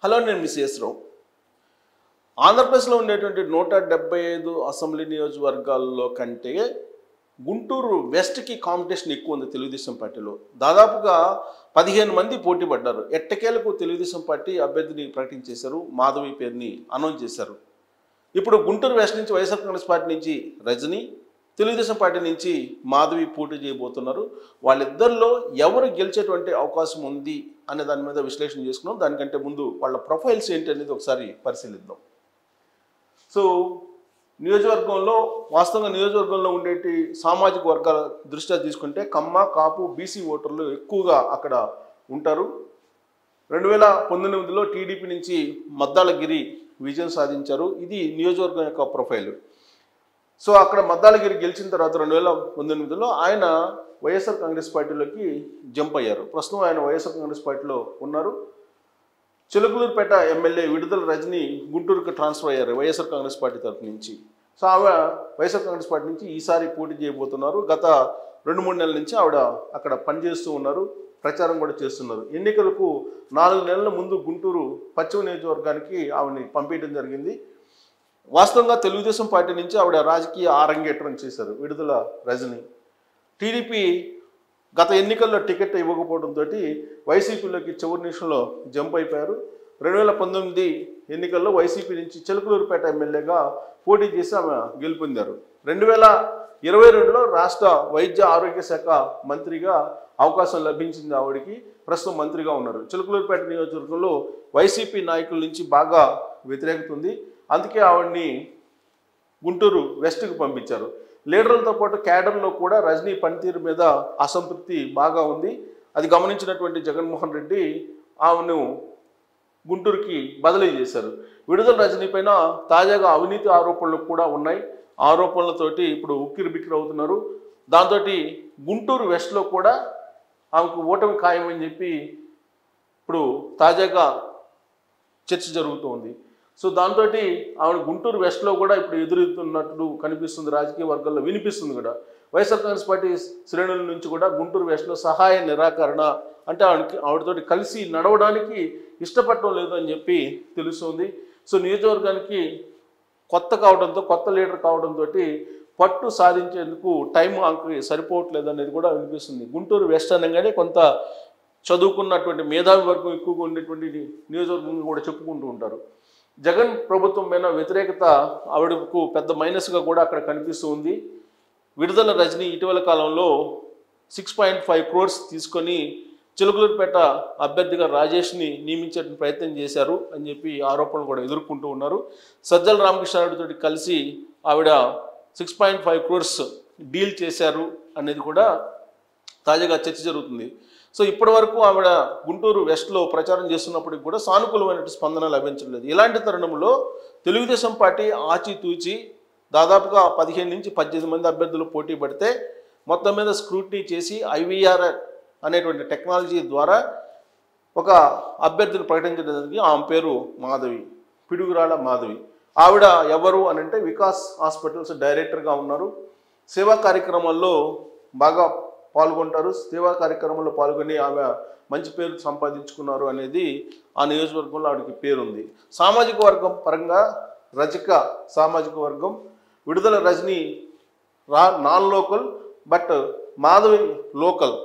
Hello, నేను miss రావు. ఆంధ్రప్రదేశ్లో ఉండేటువంటి 175 అసెంబ్లీ నియోజకవర్గాల్లో కంటే గుంటూరు వెస్ట్కి కాంపిటీషన్ ఎక్కువ ఉంది తెలుగుదేశం పార్టీలో. దాదాపుగా 15 మంది పోటీ పడ్డారు. ఎట్టకేలకు తెలుగుదేశం పార్టీ అభ్యర్థిని ప్రకటించేశారు. మాధవి పేరుని అనౌన్స్ చేశారు. ఇప్పుడు గుంటూరు వెస్ట్ నుంచి వైఎస్ఆర్ కాంగ్రెస్ పార్టీ నుంచి రజని, తెలుగుదేశం పార్టీ నుంచి మాధవి పోటీ చేయబోతున్నారు. వాళ్ళిద్దరిలో ఎవరు గెలిచేటువంటి అవకాశం ఉంది అనే దాని మీద విశ్లేషణ చేసుకున్నాం. దానికంటే ముందు వాళ్ళ ప్రొఫైల్స్ ఏంటి అనేది ఒకసారి పరిశీలిద్దాం. సో నియోజకవర్గంలో వాస్తవంగా నియోజకవర్గంలో ఉండేటి సామాజిక వర్గాల దృష్ట్యా తీసుకుంటే కమ్మ, కాపు, బీసీ ఓటర్లు ఎక్కువగా అక్కడ ఉంటారు. 2019లో టీడీపీ నుంచి మద్దాలగిరి విజయం సాధించారు. ఇది నియోజకవర్గం యొక్క ప్రొఫైల్. సో అక్కడ మద్దాలగిరి గెలిచిన తర్వాత 2019లో ఆయన వైఎస్ఆర్ కాంగ్రెస్ పార్టీలోకి జంప్ అయ్యారు. ప్రస్తుతం ఆయన వైఎస్ఆర్ కాంగ్రెస్ పార్టీలో ఉన్నారు. చిలకలూరుపేట ఎమ్మెల్యే విడుదల రజని గుంటూరుకు ట్రాన్స్ఫర్ అయ్యారు వైఎస్ఆర్ కాంగ్రెస్ పార్టీ తరఫు నుంచి. సో ఆవిడ వైఎస్ఆర్ కాంగ్రెస్ పార్టీ నుంచి ఈసారి పోటీ చేయబోతున్నారు. గత 2-3 నెలల నుంచి ఆవిడ అక్కడ పనిచేస్తూ ఉన్నారు, ప్రచారం కూడా చేస్తున్నారు. ఎన్నికలకు 4 నెలల ముందు గుంటూరు పశ్చిమ నియోజకవర్గానికి ఆవిడని పంపించడం జరిగింది. వాస్తవంగా తెలుగుదేశం పార్టీ నుంచి ఆవిడ రాజకీయ ఆరంగేట్రం చేశారు విడుదల రజని. టీడీపీ గత ఎన్నికల్లో టికెట్ ఇవ్వకపోవడంతో వైసీపీలోకి చివరి నిమిషంలో జంప్ అయిపోయారు. 2019 ఎన్నికల్లో వైసీపీ నుంచి చిలకలూరుపేట ఎమ్మెల్యేగా పోటీ చేసి ఆమె గెలుపొందారు. 2022లో రాష్ట్ర వైద్య ఆరోగ్య శాఖ మంత్రిగా అవకాశం లభించింది ఆవిడికి. ప్రస్తుతం మంత్రిగా ఉన్నారు. చిలకలూరుపేట నియోజకవర్గంలో వైసీపీ నాయకుల నుంచి బాగా వ్యతిరేకత ఉంది. అందుకే ఆవిడ్ని గుంటూరు వెస్ట్కి పంపించారు. లీడర్లతో పాటు క్యాడర్లో కూడా రజనీ పనితీరు మీద అసంతృప్తి బాగా ఉంది. అది గమనించినటువంటి జగన్మోహన్ రెడ్డి ఆమెను గుంటూరుకి బదిలీ చేశారు. విడుదల రజనీ పైన తాజాగా అవినీతి ఆరోపణలు కూడా ఉన్నాయి. ఆరోపణలతోటి ఇప్పుడు ఉక్కిరిబిక్కిరి అవుతున్నారు. దాంతో గుంటూరు వెస్ట్లో కూడా ఆమెకు ఓటమి ఖాయమని చెప్పి ఇప్పుడు తాజాగా చర్చ జరుగుతోంది. సో దాంతో ఆవిడ గుంటూరు వెస్ట్లో కూడా ఇప్పుడు ఎదురుతున్నట్లు కనిపిస్తుంది, రాజకీయ వర్గాల్లో వినిపిస్తుంది కూడా. వైఎస్ఆర్ కాంగ్రెస్ పార్టీ శ్రేణుల నుంచి కూడా గుంటూరు వెస్ట్లో సహాయ నిరాకరణ, అంటే ఆవిడతోటి కలిసి నడవడానికి ఇష్టపడటం లేదు అని చెప్పి తెలుస్తుంది. సో నియోజకవర్గానికి కొత్త కావడంతో, కొత్త లీడర్ కావడంతో పట్టు సాధించేందుకు టైం ఆమెకి సరిపోవట్లేదు అనేది కూడా వినిపిస్తుంది. గుంటూరు వెస్ట్ అనగానే కొంత చదువుకున్నటువంటి మేధావి వర్గం ఎక్కువగా ఉండేటువంటి నియోజకవర్గం కూడా చెప్పుకుంటూ ఉంటారు. జగన్ ప్రభుత్వం పైన వ్యతిరేకత ఆవిడకు పెద్ద మైనస్గా కూడా అక్కడ కనిపిస్తూ ఉంది. విడుదల రజని ఇటీవల కాలంలో 6.5 crores తీసుకొని చిలకలూరుపేట అభ్యర్థిగా రాజేష్ని నియమించే ప్రయత్నం చేశారు అని చెప్పి ఆరోపణలు కూడా ఎదుర్కొంటూ ఉన్నారు. సజ్జల రామకృష్ణారెడ్డితో కలిసి ఆవిడ 6.5 crores డీల్ చేశారు అనేది కూడా తాజాగా చర్చ జరుగుతుంది. సో ఇప్పటి వరకు ఆవిడ గుంటూరు వెస్ట్లో ప్రచారం చేస్తున్నప్పటికి కూడా సానుకూలమైన స్పందన లభించలేదు. ఇలాంటి తరుణంలో తెలుగుదేశం పార్టీ ఆచితూచి దాదాపుగా 15 నుంచి 18 మంది అభ్యర్థులు పోటీ పడితే మొత్తం మీద స్క్రూటినీ చేసి IVR అనేటువంటి టెక్నాలజీ ద్వారా ఒక అభ్యర్థిని ప్రకటించడానికి ఆమె పేరు మాధవి, పిడుగురాళ్ళ మాధవి. ఆవిడ ఎవరు అని అంటే వికాస్ హాస్పిటల్స్ డైరెక్టర్గా ఉన్నారు. సేవా కార్యక్రమాల్లో బాగా పాల్గొంటారు. సేవా కార్యక్రమంలో పాల్గొని ఆమె మంచి పేరు సంపాదించుకున్నారు అనేది ఆ నియోజకవర్గంలో ఆవిడకి పేరుంది. సామాజిక వర్గం పరంగా రజక సామాజిక వర్గం, విడుదల Rajani non local, but Madhavi local.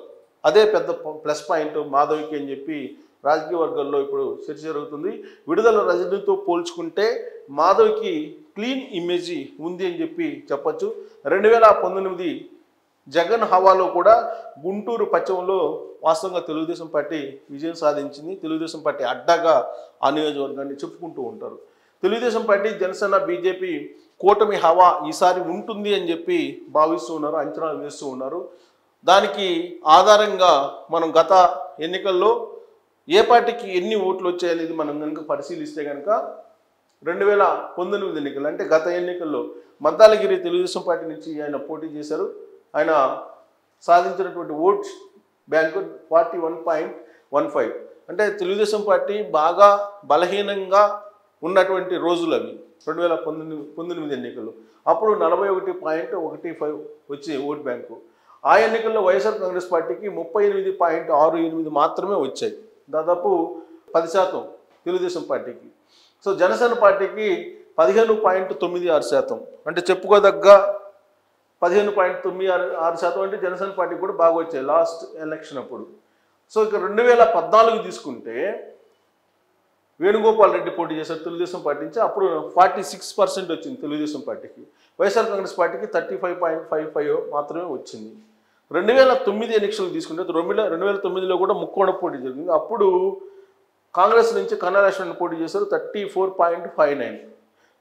అదే పెద్ద ప్లస్ పాయింట్ మాధవికి అని చెప్పి రాజకీయ వర్గాల్లో ఇప్పుడు చర్చ జరుగుతుంది. విడుదల రజనీతో పోల్చుకుంటే మాధవికి క్లీన్ ఇమేజ్ ఉంది అని చెప్పి చెప్పచ్చు. 2019 జగన్ హవాలో కూడా గుంటూరు పశ్చిమలో వాస్తవంగా తెలుగుదేశం పార్టీ విజయం సాధించింది. తెలుగుదేశం పార్టీ అడ్డాగా ఆ నియోజకవర్గాన్ని చెప్పుకుంటూ ఉంటారు. తెలుగుదేశం పార్టీ, జనసేన, బీజేపీ కూటమి హవా ఈసారి ఉంటుంది అని చెప్పి భావిస్తూ ఉన్నారు, అంచనాలు వేస్తూ ఉన్నారు. దానికి ఆధారంగా మనం గత ఎన్నికల్లో ఏ పార్టీకి ఎన్ని ఓట్లు వచ్చాయనేది మనం కనుక పరిశీలిస్తే కనుక 2019 ఎన్నికలు అంటే గత ఎన్నికల్లో మద్దాలగిరి తెలుగుదేశం పార్టీ నుంచి ఆయన పోటీ చేశారు. ఆయన సాధించినటువంటి ఓట్స్ బ్యాంకు 41.15. అంటే తెలుగుదేశం పార్టీ బాగా బలహీనంగా ఉన్నటువంటి రోజులు అవి 2019 ఎన్నికల్లో. అప్పుడు 41.15 వచ్చే ఓట్ బ్యాంకు. ఆ ఎన్నికల్లో వైఎస్ఆర్ కాంగ్రెస్ పార్టీకి 38.68 మాత్రమే వచ్చాయి. దాదాపు 10% తెలుగుదేశం పార్టీకి. సో జనసేన పార్టీకి 15.96%, అంటే చెప్పుకోదగ్గ 15.96% అంటే జనసేన పార్టీకి కూడా బాగా వచ్చాయి లాస్ట్ ఎలక్షన్ అప్పుడు. సో ఇక 2014 తీసుకుంటే వేణుగోపాల్ రెడ్డి పోటీ చేశారు తెలుగుదేశం పార్టీ నుంచి, అప్పుడు 46% వచ్చింది తెలుగుదేశం పార్టీకి. వైఎస్ఆర్ కాంగ్రెస్ పార్టీకి 35.55 మాత్రమే వచ్చింది. 2009 ఎన్నికలు తీసుకుంటే 2009లో కూడా ముక్కోణ పోటీ జరిగింది. అప్పుడు కాంగ్రెస్ నుంచి కన్నాలక్ష్మణ్ పోటీ చేశారు, 34.59.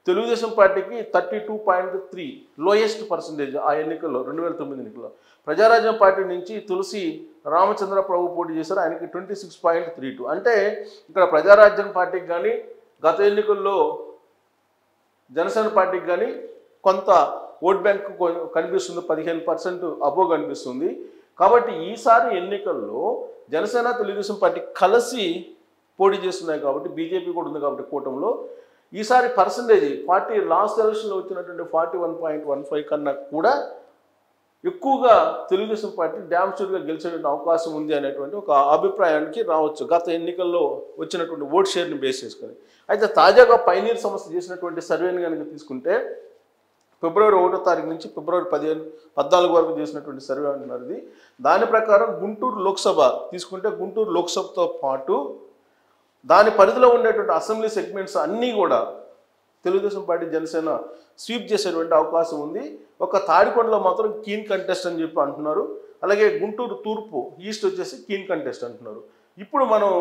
తెలుగుదేశం పార్టీకి 32.3, లోయెస్ట్ పర్సంటేజ్ ఆ ఎన్నికల్లో 2009 ఎన్నికల్లో. ప్రజారాజ్యం పార్టీ నుంచి తులసి రామచంద్ర ప్రభు పోటీ చేశారు, ఆయనకి 26.32. అంటే ఇక్కడ ప్రజారాజ్యం పార్టీకి కానీ గత ఎన్నికల్లో జనసేన పార్టీకి కానీ కొంత ఓట్ బ్యాంక్ కనిపిస్తుంది, 15% అబోవ్ కనిపిస్తుంది. కాబట్టి ఈసారి ఎన్నికల్లో జనసేన తెలుగుదేశం పార్టీ కలిసి పోటీ చేస్తున్నాయి కాబట్టి, బీజేపీ కూడా ఉంది కాబట్టి కూటమిలో, ఈసారి పర్సంటేజ్ పార్టీ లాస్ట్ ఎలక్షన్లో వచ్చినటువంటి 41.15 కన్నా కూడా ఎక్కువగా తెలుగుదేశం పార్టీ డ్యామ్ షూర్గా గెలిచేటువంటి అవకాశం ఉంది అనేటువంటి ఒక అభిప్రాయానికి రావచ్చు గత ఎన్నికల్లో వచ్చినటువంటి ఓట్ షేర్ని బేస్ చేసుకొని. అయితే తాజాగా పైనీర్ సంస్థ చేసినటువంటి సర్వేని కనుక తీసుకుంటే ఫిబ్రవరి 1వ తారీఖు నుంచి ఫిబ్రవరి 14 వరకు చేసినటువంటి సర్వే అంటున్నారు ఇది. దాని ప్రకారం గుంటూరు లోక్సభ తీసుకుంటే గుంటూరు లోక్సభతో పాటు దాని పరిధిలో ఉండేటువంటి అసెంబ్లీ సెగ్మెంట్స్ అన్నీ కూడా తెలుగుదేశం పార్టీ జనసేన స్వీప్ చేసేటువంటి అవకాశం ఉంది. ఒక తాడికొండలో మాత్రం కీన్ కంటెస్ట్ అని చెప్పి అంటున్నారు. అలాగే గుంటూరు తూర్పు ఈస్ట్ వచ్చేసి కీన్ కంటెస్ట్ అంటున్నారు. ఇప్పుడు మనం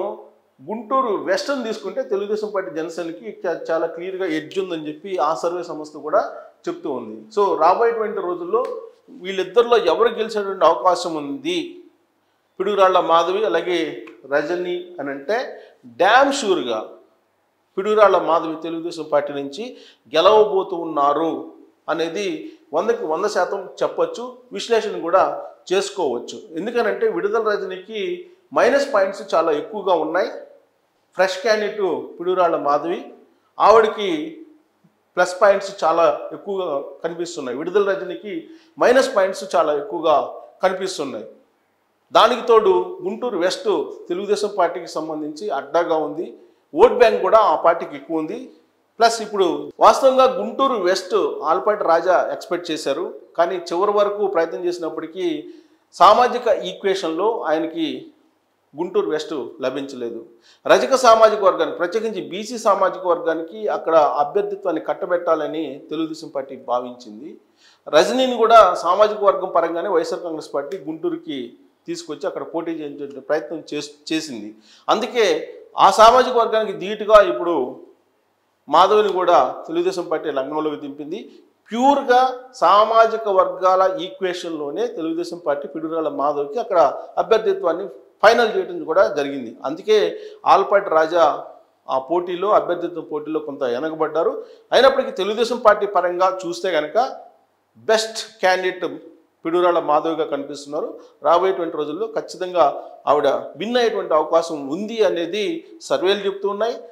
గుంటూరు వెస్టర్న్ తీసుకుంటే తెలుగుదేశం పార్టీ జనసేనకి చాలా క్లియర్గా ఎడ్జ్ ఉందని చెప్పి ఆ సర్వే సంస్థ కూడా చెప్తూ ఉంది. సో రాబోయేటువంటి రోజుల్లో వీళ్ళిద్దరిలో ఎవరు గెలిచేటువంటి అవకాశం ఉంది, పిడుగురాళ్ల మాధవి అలాగే రజని అని అంటే డ్యామ్ షూర్గా పిడుగురాళ్ల మాధవి తెలుగుదేశం పార్టీ నుంచి గెలవబోతూ ఉన్నారు అనేది 100కి 100% చెప్పొచ్చు, విశ్లేషణ కూడా చేసుకోవచ్చు. ఎందుకనంటే విడుదల రజనికి మైనస్ పాయింట్స్ చాలా ఎక్కువగా ఉన్నాయి. ఫ్రెష్ క్యాండిడేట్ పిడుగురాళ్ల మాధవి, ఆవిడకి ప్లస్ పాయింట్స్ చాలా ఎక్కువగా కనిపిస్తున్నాయి. విడుదల రజనికి మైనస్ పాయింట్స్ చాలా ఎక్కువగా కనిపిస్తున్నాయి. దానికి తోడు గుంటూరు వెస్ట్ తెలుగుదేశం పార్టీకి సంబంధించి అడ్డాగా ఉంది, ఓట్ బ్యాంక్ కూడా ఆ పార్టీకి ఎక్కువ ఉంది. ప్లస్ ఇప్పుడు వాస్తవంగా గుంటూరు వెస్ట్ ఆల్పాటి రాజా ఎక్స్పెక్ట్ చేశారు, కానీ చివరి వరకు ప్రయత్నం చేసినప్పటికీ సామాజిక ఈక్వేషన్లో ఆయనకి గుంటూరు వెస్ట్ లభించలేదు. రజక సామాజిక వర్గానికి ప్రత్యేకించి బీసీ సామాజిక వర్గానికి అక్కడ అభ్యర్థిత్వాన్ని కట్టబెట్టాలని తెలుగుదేశం పార్టీ భావించింది. రజనీని కూడా సామాజిక వర్గం పరంగానే వైఎస్ఆర్ కాంగ్రెస్ పార్టీ గుంటూరుకి తీసుకొచ్చి అక్కడ పోటీ చేయించే ప్రయత్నం చేసింది. అందుకే ఆ సామాజిక వర్గానికి ధీటుగా ఇప్పుడు మాధవిని కూడా తెలుగుదేశం పార్టీ రంగంలోకి దింపింది. ప్యూర్గా సామాజిక వర్గాల ఈక్వేషన్లోనే తెలుగుదేశం పార్టీ పిడుగురాళ్ల మాధవికి అక్కడ అభ్యర్థిత్వాన్ని ఫైనల్ చేయడం కూడా జరిగింది. అందుకే ఆల్పాటి రాజా ఆ పోటీలో అభ్యర్థిత్వ పోటీలో కొంత వెనకబడ్డారు. అయినప్పటికీ తెలుగుదేశం పార్టీ పరంగా చూస్తే కనుక బెస్ట్ క్యాండిడేట్ పిడుగురాళ్ల మాధవిగా కనిపిస్తున్నారు. రాబోయేటువంటి రోజుల్లో ఖచ్చితంగా ఆవిడ విన్ అయ్యేటువంటి అవకాశం ఉంది అనేది సర్వేలు చెప్తూ ఉన్నాయి.